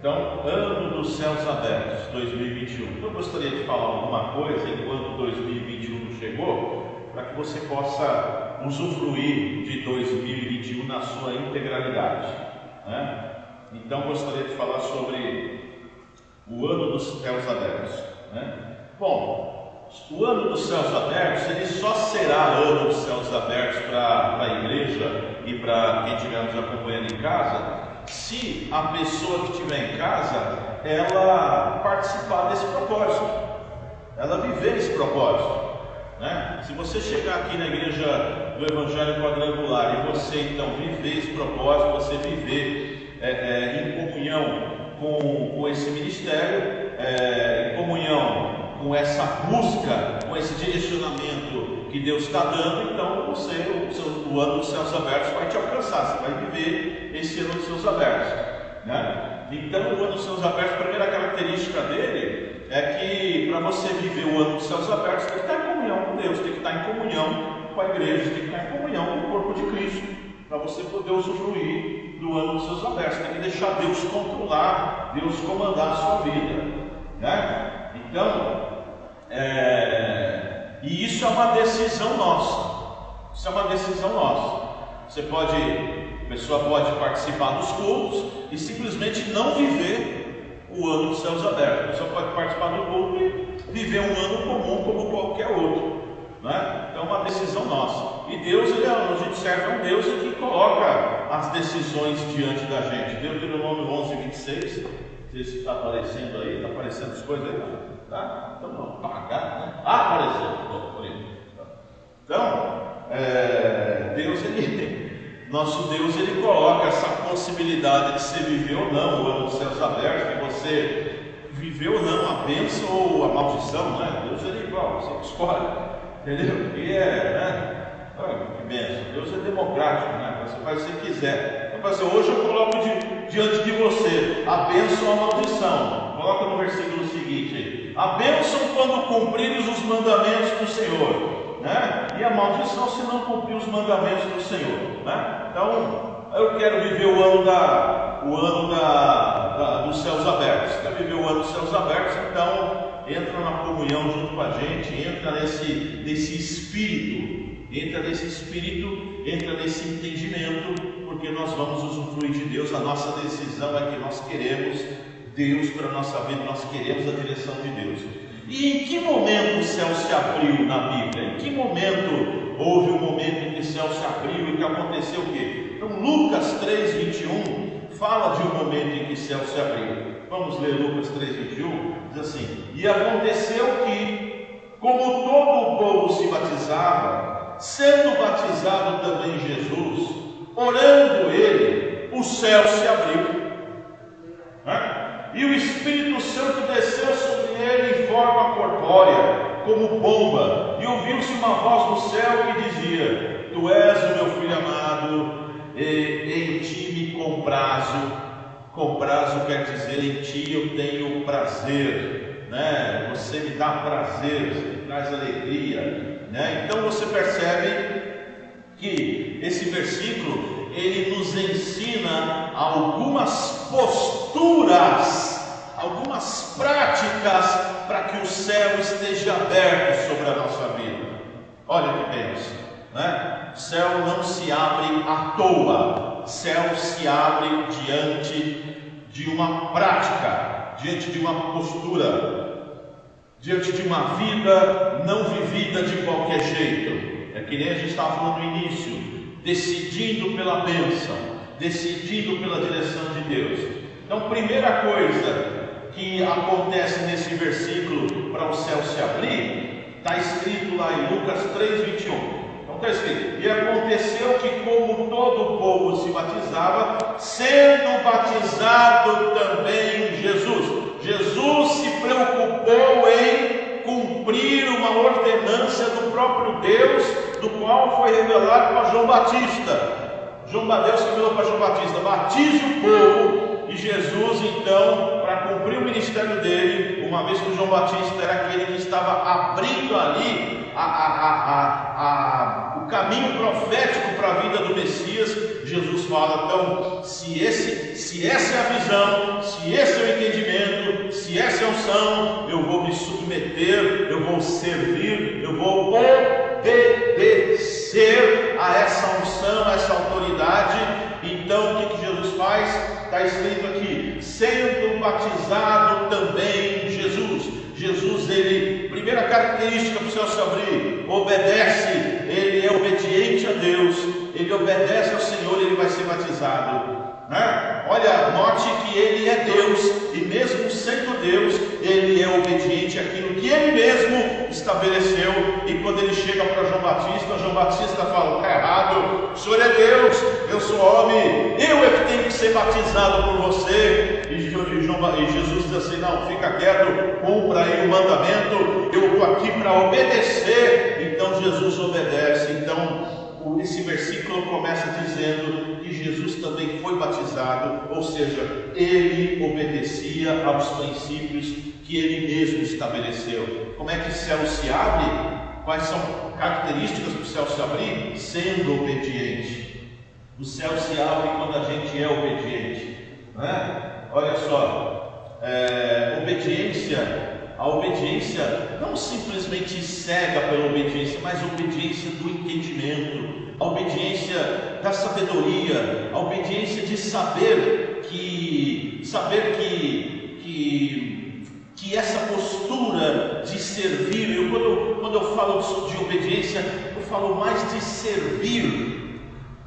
Então, ano dos céus abertos, 2021. Eu gostaria de falar alguma coisa enquanto 2021 não chegou, para que você possa usufruir de 2021 na sua integralidade, né? Então, gostaria de falar sobre o ano dos céus abertos, né? Bom, o ano dos céus abertos, ele só será ano dos céus abertos para a igreja e para quem estiver nos acompanhando em casa, se a pessoa que estiver em casa, ela participar desse propósito, ela viver esse propósito, né? Se você chegar aqui na igreja do Evangelho Quadrangular e você então viver esse propósito, você viver em comunhão com esse ministério, em comunhão com essa busca, com esse direcionamento que Deus está dando, então o ano dos céus abertos vai te alcançar, você vai viver esse ano dos céus abertos, né? Então o ano dos céus abertos, a primeira característica dele é que para você viver o ano dos céus abertos, tem que estar em comunhão com Deus, tem que estar em comunhão com a igreja, tem que estar em comunhão com o corpo de Cristo, para você poder usufruir do ano dos céus abertos. Tem que deixar Deus controlar, Deus comandar a sua vida, né? Então, e isso é uma decisão nossa. Isso é uma decisão nossa. A pessoa pode participar dos cultos e simplesmente não viver o ano dos céus abertos. A pessoa pode participar do culto e viver um ano comum como qualquer outro, né? Então é uma decisão nossa. E Deus, a gente serve a um Deus que coloca as decisões diante da gente. Deuteronômio 11:26. Não sei se está aparecendo aí, está aparecendo as coisas aí, tá? Então vamos pagar, né? Apareceu. Então, nosso Deus, ele coloca essa possibilidade de você viver ou não o ano dos céus abertos, de você viver ou não a bênção ou a maldição, né? Deus, ele é igual, você escolhe, entendeu? E que bênção. Deus é democrático, né? Você faz o que você quiser. Então, assim, hoje eu coloco diante de você a bênção ou a maldição. Coloca no versículo seguinte aí: a bênção quando cumprires os mandamentos do Senhor, né? E a maldição se não cumprir os mandamentos do Senhor, né? Então, eu quero viver o ano dos céus abertos. Quero viver o ano dos céus abertos, então entra na comunhão junto com a gente, entra nesse espírito, entra nesse entendimento, porque nós vamos usufruir de Deus. A nossa decisão é que nós queremos Deus para a nossa vida, nós queremos a direção de Deus. E em que momento o céu se abriu na Bíblia? Em que momento houve um momento em que o céu se abriu e que aconteceu o quê? Então Lucas 3:21 fala de um momento em que o céu se abriu. Vamos ler Lucas 3:21, diz assim: e aconteceu que, como todo o povo se batizava, sendo batizado também Jesus, orando ele, o céu se abriu, né? E o Espírito Santo desceu sobre ele em forma corpórea, como pomba, e ouviu-se uma voz do céu que dizia: tu és o meu filho amado, e em ti me comprazo. Comprazo quer dizer, em ti eu tenho prazer, né? Você me dá prazer, você me traz alegria, né? Então você percebe que esse versículo, ele nos ensina algumas posturas, algumas práticas para que o céu esteja aberto sobre a nossa vida. Olha que bênção, né? O céu não se abre à toa, o céu se abre diante de uma prática, diante de uma postura, diante de uma vida não vivida de qualquer jeito. É que nem a gente estava falando no início, decidindo pela bênção, decidindo pela direção de Deus. Então, primeira coisa que acontece nesse versículo para o céu se abrir, está escrito lá em Lucas 3:21. Então está escrito: e aconteceu que, como todo o povo se batizava, sendo batizado também Jesus. Jesus se preocupou em cumprir uma ordenança do próprio Deus, do qual foi revelado para João Batista. Deus revelou para João Batista: batize o povo. E Jesus, então, para cumprir o ministério dele, uma vez que João Batista era aquele que estava abrindo ali o caminho profético para a vida do Messias, Jesus fala: então, se essa é a visão, se esse é se essa é a unção, eu vou me submeter, eu vou servir, eu vou obedecer a essa unção, a essa autoridade. Então o que Jesus faz? Está escrito aqui: sendo batizado também Jesus. Jesus, ele, primeira característica para o céu se abrir, obedece, ele é obediente a Deus, ele obedece ao Senhor, ele vai ser batizado, né? Olha, note que ele é Deus, e mesmo sendo Deus, ele é obediente àquilo que ele mesmo estabeleceu. E quando ele chega para João Batista fala: está errado, o Senhor é Deus, eu sou homem, eu é que tenho que ser batizado por você. E Jesus diz assim: não, fica quieto, cumpra aí o mandamento, eu estou aqui para obedecer. Então Jesus obedece. Então esse versículo começa dizendo que Jesus também foi batizado, ou seja, ele obedecia aos princípios que ele mesmo estabeleceu. Como é que o céu se abre? Quais são características para o céu se abrir? Sendo obediente. O céu se abre quando a gente é obediente, né? Olha só, a obediência não simplesmente cega pela obediência, mas a obediência do entendimento, a obediência da sabedoria, a obediência de saber que essa postura de servir, quando eu falo de obediência, eu falo mais de servir.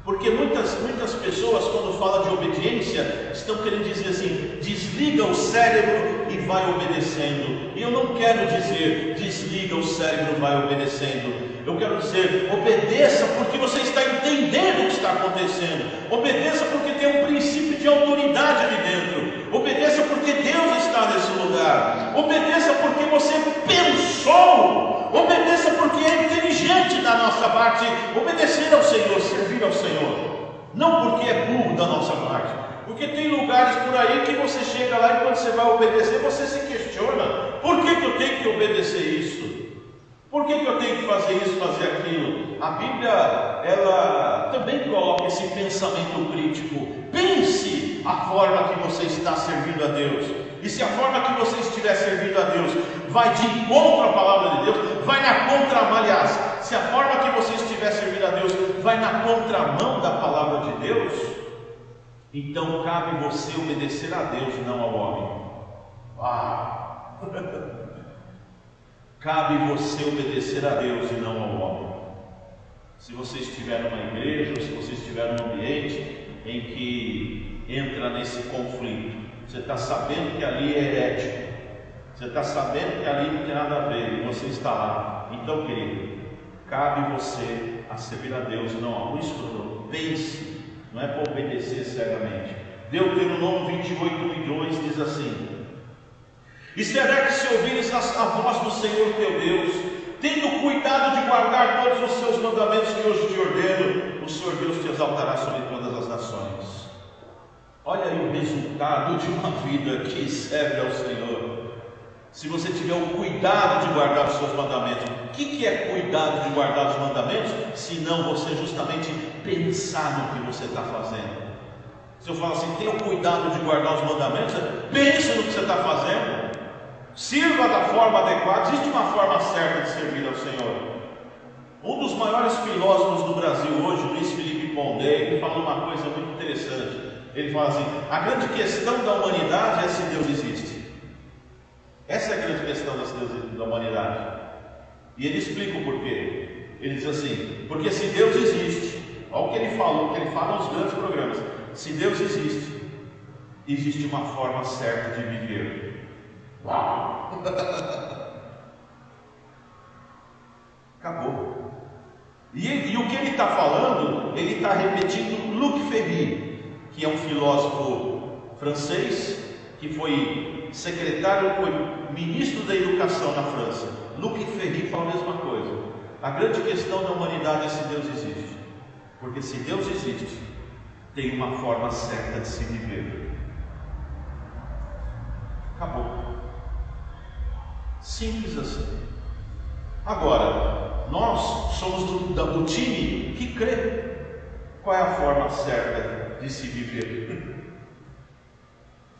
Porque muitas pessoas, quando falam de obediência, estão querendo dizer assim: desliga o cérebro e vai obedecendo. E eu não quero dizer desliga o cérebro e vai obedecendo. Eu quero dizer, obedeça porque você está entendendo o que está acontecendo. Obedeça porque tem um princípio de autoridade ali dentro. Obedeça porque Deus está nesse lugar. Obedeça porque você pensou. Obedeça porque é inteligente da nossa parte obedecer ao Senhor, servir ao Senhor. Não porque é burro da nossa parte. Porque tem lugares por aí que você chega lá e quando você vai obedecer, você se questiona: por que eu tenho que obedecer isso? Por que eu tenho que fazer isso, fazer aquilo? A Bíblia, ela também coloca esse pensamento crítico. Pense a forma que você está servindo a Deus. E se a forma que você estiver servindo a Deus vai de encontro à palavra de Deus, vai na contramão, aliás, se a forma que você estiver servindo a Deus vai na contramão da palavra de Deus, então cabe você obedecer a Deus e não ao homem. Cabe você obedecer a Deus e não ao homem. Se você estiver numa igreja, ou se você estiver num ambiente em que entra nesse conflito, você está sabendo que ali é herético, você está sabendo que ali não tem nada a ver, e você está lá. Então, querido, cabe você a servir a Deus e não ao homem. Por isso, pense, não é para obedecer cegamente. Deuteronômio 28:2 diz assim: e será que se ouvires a voz do Senhor teu Deus, tendo cuidado de guardar todos os seus mandamentos que hoje te ordeno, o Senhor Deus te exaltará sobre todas as nações. Olha aí o resultado de uma vida que serve ao Senhor. Se você tiver o cuidado de guardar os seus mandamentos. O que é cuidado de guardar os mandamentos? Se não você justamente pensar no que você está fazendo. Se eu falo assim, tenha o cuidado de guardar os mandamentos, pense no que você está fazendo. Sirva da forma adequada. Existe uma forma certa de servir ao Senhor. Um dos maiores filósofos do Brasil hoje, Luiz Felipe Pondé, ele fala uma coisa muito interessante. Ele fala assim: a grande questão da humanidade é se Deus existe. Essa é a grande questão da humanidade. E ele explica o porquê. Ele diz assim: porque se Deus existe, olha o que ele falou, o que ele fala nos grandes programas. Se Deus existe, existe uma forma certa de viver. Uau! Acabou. E o que ele está falando, ele está repetindo Luc Ferry, que é um filósofo francês, que foi secretário, foi ministro da educação na França. Luc Ferry fala a mesma coisa. A grande questão da humanidade é se Deus existe. Porque se Deus existe, tem uma forma certa de se viver. Acabou. Simples assim. Agora, nós somos do time que crê. Qual é a forma certa de se viver?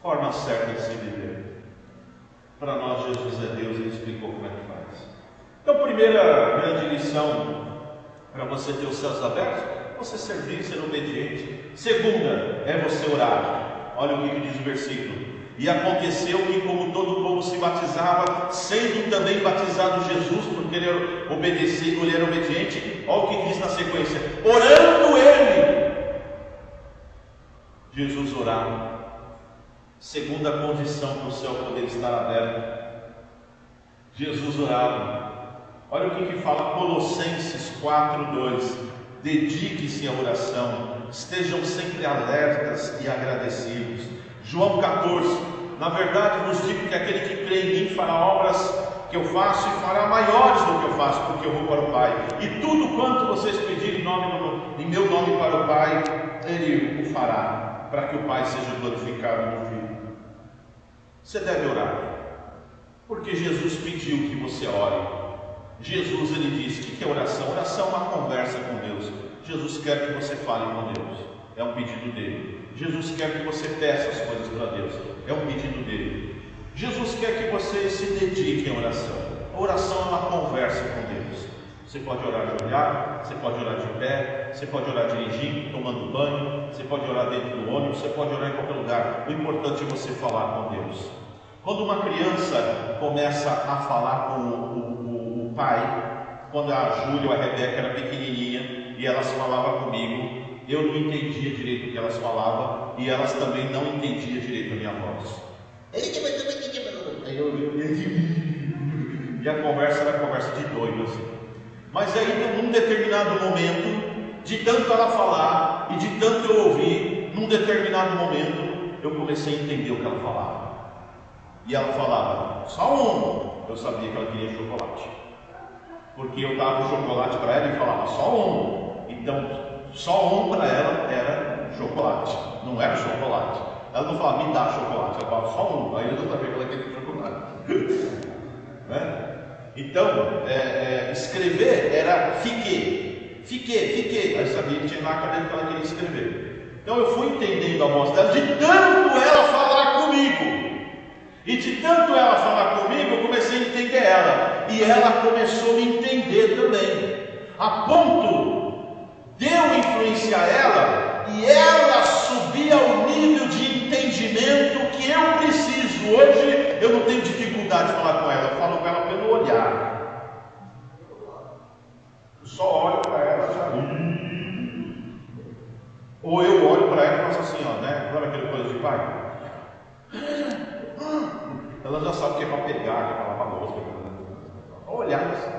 Forma certa de se viver. Para nós, Jesus é Deus, Ele explicou como é que faz. Então, primeira grande lição para você ter os céus abertos, você servir, ser obediente. Segunda, é você orar. Olha o que diz o versículo. E aconteceu que, como todo o povo se batizava, sendo também batizado Jesus, porque ele era obedecido, ele era obediente, olha o que diz na sequência: orando ele, Jesus orava. Segunda condição para o céu poder estar aberto, Jesus orava. Olha o que fala Colossenses 4:2: dedique-se à oração, estejam sempre alertas e agradecidos. João 14: na verdade vos digo que aquele que crê em mim fará obras que eu faço e fará maiores do que eu faço, porque eu vou para o Pai. E tudo quanto vocês pedirem em meu nome para o Pai, Ele o fará, para que o Pai seja glorificado no Filho. Você deve orar, porque Jesus pediu que você ore. Jesus, ele disse: o que é oração? Oração é uma conversa com Deus. Jesus quer que você fale com Deus, é um pedido dele. Jesus quer que você peça as coisas para Deus, é um pedido dele. Jesus quer que você se dedique à oração. A oração é uma conversa com Deus. Você pode orar ajoelhado, você pode orar de pé, você pode orar dirigindo, tomando banho, você pode orar dentro do ônibus, você pode orar em qualquer lugar. O importante é você falar com Deus. Quando uma criança começa a falar com o pai, quando a Júlia ou a Rebeca era pequenininha e elas falavam comigo, eu não entendia direito o que elas falavam e elas também não entendiam direito a minha voz. E a conversa era conversa de doido assim. Mas aí, num determinado momento, de tanto ela falar e de tanto eu ouvir, num determinado momento, eu comecei a entender o que ela falava. E ela falava, só um. Eu sabia que ela queria chocolate, porque eu dava o chocolate para ela e falava, só um. Então, só um para ela era chocolate, não era chocolate. Ela não falava, me dá chocolate, ela falava, só um. Aí eu não sabia que ela queria chocolate. Né? Então, escrever era fiquei. Aí eu sabia que tinha na cadeira que ela queria escrever. Então eu fui entendendo a voz dela, de tanto ela falar comigo. E de tanto ela falar comigo, eu comecei a entender ela. E ela começou a me entender também. A ponto de eu influenciar ela, e ela subir ao nível de entendimento que eu preciso. Hoje eu não tenho dificuldade de falar com ela, eu falo com ela pelo olhar. Eu só olho para ela já. Ou eu olho para ela e faço assim, ó, né? Sabe aquele coisa de pai? Ela já sabe que é para pegar, que é para lavar a louça. Olhar assim.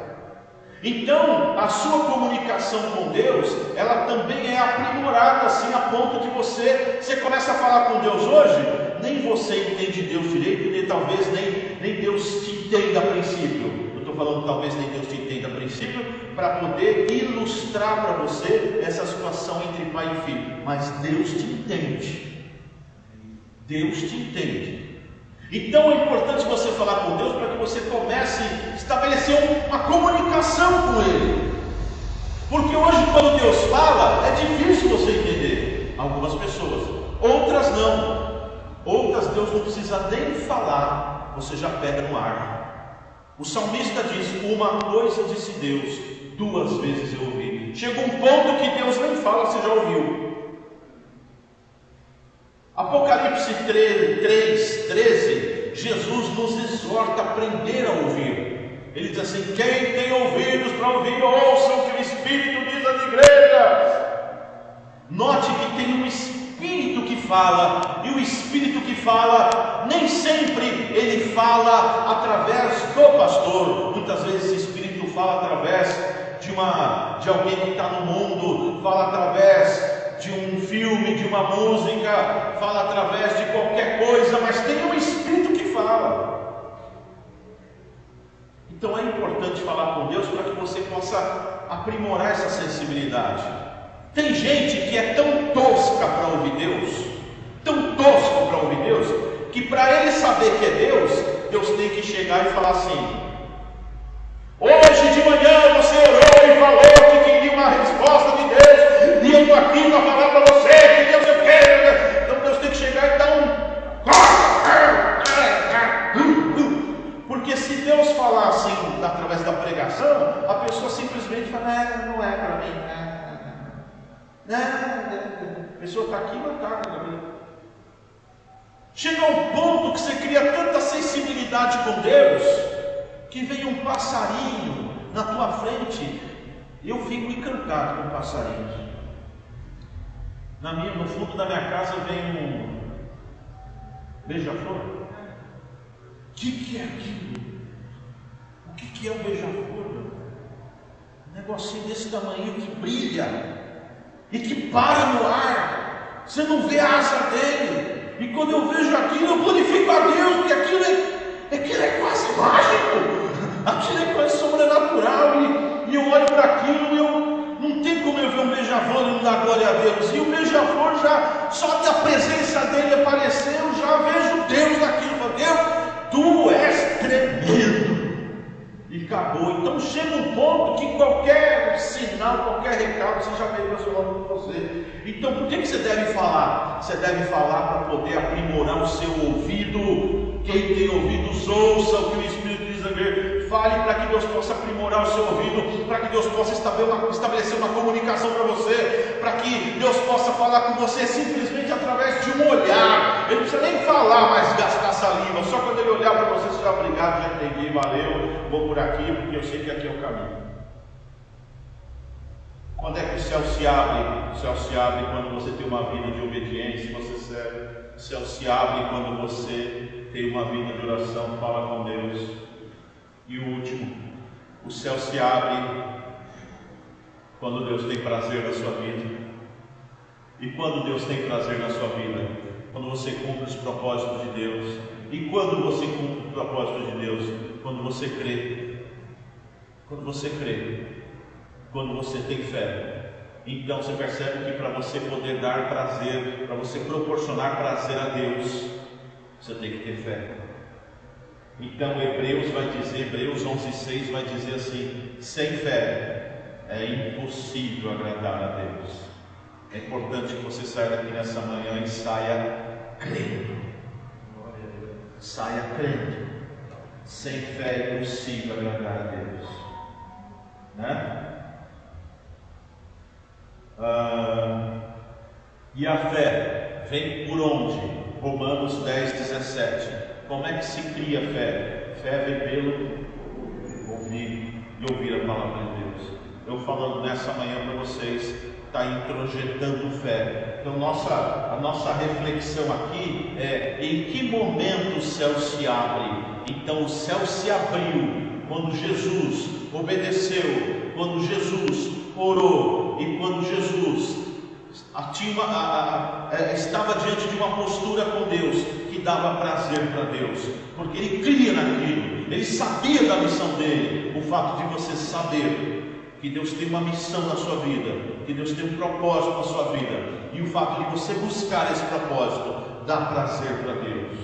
Então, a sua comunicação com Deus, ela também é aprimorada assim, a ponto de você começa a falar com Deus hoje, nem você entende Deus direito, nem talvez nem Deus te entenda a princípio. Eu estou falando talvez nem Deus te entenda a princípio, para poder ilustrar para você essa situação entre pai e filho. Mas Deus te entende. Deus te entende. Então é importante você falar com Deus para que você comece a estabelecer uma comunicação com Ele. Porque hoje, quando Deus fala, é difícil você entender. Algumas pessoas, outras não. Outras Deus não precisa nem falar, você já pega no ar. O salmista diz: uma coisa disse Deus, duas vezes eu ouvi. Chega um ponto que Deus nem fala, você já ouviu. Apocalipse 3:13, Jesus nos exorta a aprender a ouvir. Ele diz assim: quem tem ouvidos para ouvir, ouçam o que o Espírito diz às igrejas. Note que tem um Espírito que fala, e o Espírito que fala, nem sempre ele fala através do pastor. Muitas vezes esse Espírito fala através de alguém que está no mundo, fala através de um filme, de uma música, fala através de qualquer coisa, mas tem um Espírito que fala. Então é importante falar com Deus para que você possa aprimorar essa sensibilidade. Tem gente que é tão tosca para ouvir Deus, tão tosco para ouvir Deus, que para ele saber que é Deus, Deus tem que chegar e falar assim: hoje de manhã você orou e falou que queria uma resposta de Deus, e eu estou aqui para falar para você que Deus eu quero. Então Deus tem que chegar e dar pregação, a pessoa simplesmente fala, não é para mim, a pessoa está aqui, mas está para mim. Chega a um ponto que você cria tanta sensibilidade com Deus, que vem um passarinho na tua frente, eu fico encantado com passarinhos. No fundo da minha casa vem um beija-flor. O que é aquilo? O que é um beija-flor? Um negocinho desse tamanho que brilha e que para no ar. Você não vê a asa dele. E quando eu vejo aquilo, eu glorifico a Deus, porque aquilo é quase mágico. Aquilo é quase sobrenatural. E eu olho para aquilo e não tem como eu ver um beija-flor e não dar glória a Deus. E o beija-flor, já só da presença dele aparecer, eu já vejo Deus naquilo. Deus, tu és tremendo. E acabou. Então chega um ponto que qualquer sinal, qualquer recado, você já veio para o seu nome com você. Então por que você deve falar? Você deve falar para poder aprimorar o seu ouvido. Quem tem ouvidos, ouça o que o Espírito diz a ver. Fale para que Deus possa aprimorar o seu ouvido, para que Deus possa estabelecer uma comunicação para você, para que Deus possa falar com você simplesmente através de um olhar. Ele não precisa nem falar, mas gastar saliva. Só quando ele olhar para você, você já obrigado, já entendi, valeu, vou por aqui, porque eu sei que aqui é o caminho. Quando é que o céu se abre? O céu se abre quando você tem uma vida de obediência, você serve. O céu se abre quando você tem uma vida de oração, fala com Deus. E o último, o céu se abre quando Deus tem prazer na sua vida. E quando Deus tem prazer na sua vida? Quando você cumpre os propósitos de Deus. E quando você cumpre o propósito de Deus? Quando você crê. Quando você crê. Quando você tem fé. Então você percebe que para você poder dar prazer, para você proporcionar prazer a Deus, você tem que ter fé. Então Hebreus 11:6 vai dizer assim: sem fé é impossível agradar a Deus. É importante que você saia daqui nessa manhã e saia crendo. Saia crendo. Sem fé é impossível agradar a Deus, né? E a fé vem por onde? Romanos 10:17. Como é que se cria fé? Fé vem pelo ouvir e ouvir a palavra de Deus. Eu falando nessa manhã para vocês, está introjetando fé. Então a nossa reflexão aqui é: em que momento o céu se abre? Então o céu se abriu quando Jesus obedeceu, quando Jesus orou e quando Jesus estava diante de uma postura com Deus que dava prazer para Deus, porque ele cria naquilo, ele sabia da missão dele. O fato de você saber que Deus tem uma missão na sua vida, que Deus tem um propósito na sua vida, e o fato de você buscar esse propósito dá prazer para Deus,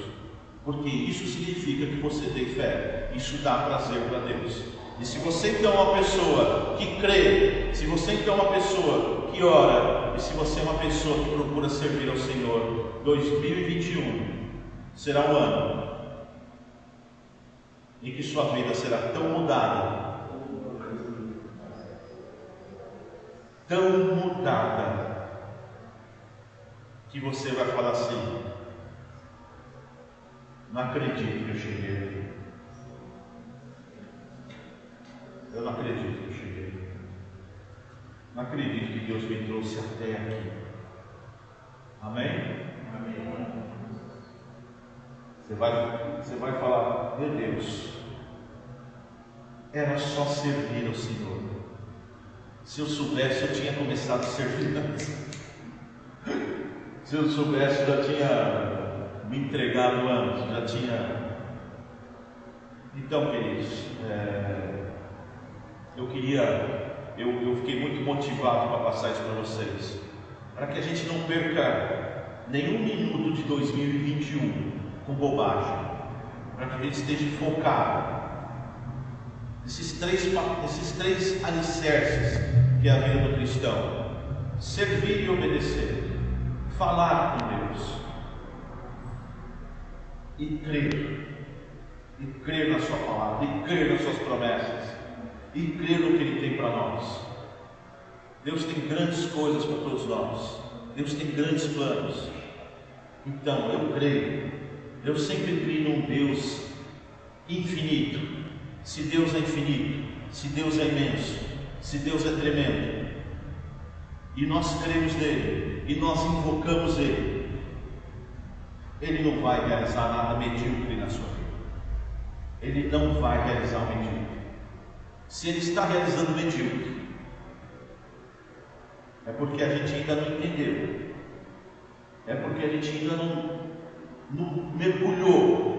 porque isso significa que você tem fé, isso dá prazer para Deus. E se você então é uma pessoa que crê, se você então é uma pessoa que ora, e se você é uma pessoa que procura servir ao Senhor, 2021 será um ano em que sua vida será tão mudada, que você vai falar assim: não acredito que eu cheguei aqui. Eu não acredito que eu cheguei aqui. Não acredito que Deus me trouxe até aqui. Amém? Amém. Você vai falar: meu Deus, era só servir ao Senhor. Se eu soubesse, eu tinha começado a servir antes. Se eu soubesse, eu já tinha me entregado antes, já tinha. Então, queridos, eu fiquei muito motivado para passar isso para vocês, para que a gente não perca nenhum minuto de 2021 com bobagem, para que a gente esteja focado nesses três alicerces que é a vida do cristão: servir e obedecer, falar com Deus e crer na sua palavra, e crer nas suas promessas. e crer no que Ele tem para nós. Deus tem grandes coisas para todos nós. Deus tem grandes planos. Então eu creio. Eu sempre creio num Deus infinito. Se Deus é infinito, se Deus é imenso, se Deus é tremendo, e nós cremos nele, e nós invocamos ele, Ele não vai realizar nada medíocre na sua vida. Ele não vai realizar o medíocre. Se Ele está realizando o medíocre, é porque a gente ainda não entendeu. É porque a gente ainda não mergulhou.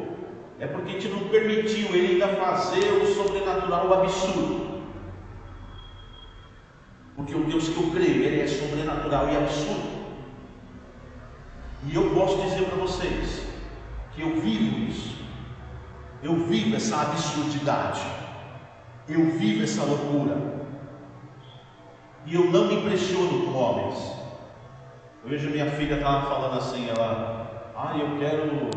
É porque a gente não permitiu Ele ainda fazer o sobrenatural, o absurdo. Porque o Deus que eu creio, Ele é sobrenatural e absurdo. E eu posso dizer para vocês que eu vivo isso. Eu vivo essa absurdidade. Eu vivo essa loucura. E eu não me impressiono com homens. Hoje minha filha estava falando assim, ela, eu quero ir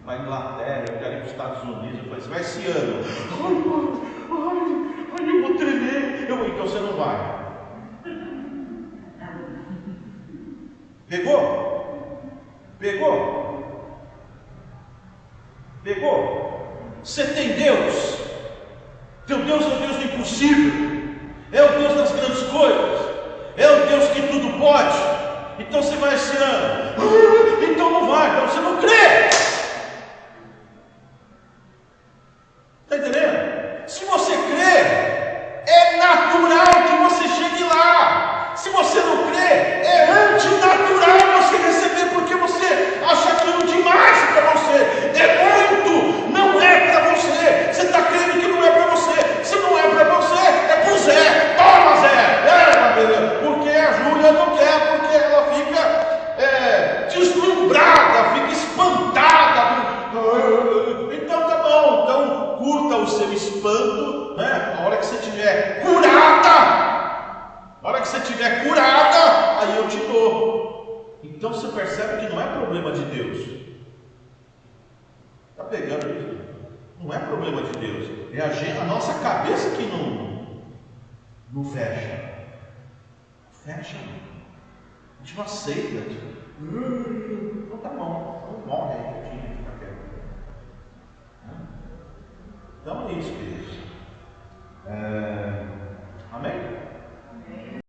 para a Inglaterra, eu quero ir para os Estados Unidos. Eu falei, você vai esse ano? Eu vou tremer. Então você não vai. Pegou? Pegou? Pegou? Você tem Deus? Teu Deus é o Deus do impossível. É o Deus das grandes coisas. É o Deus que tudo pode. Então você vai esse ano. Então não vai, então você não crê. Está entendendo? Se você crê, é natural que você chegue lá. Se você não crê, é antinatural você receber, porque você acha aquilo demais para você. É muito, não é para você. Você está crendo que não é para você. Se não é para você, é para o Zé. Toma, Zé! Porque a Júlia não quer, porque ela fica deslumbrada, fica espantada. Então tá bom, então curta o seu espanto, né? A hora que você estiver curada. Na hora que você estiver curada, aí eu te dou. Então você percebe que não é problema de Deus. Está pegando isso? Não é problema de Deus. É a nossa cabeça que não fecha. Fecha. A gente não aceita. Então tá bom. Não morre aí, fica quieto. Então é isso, queridos.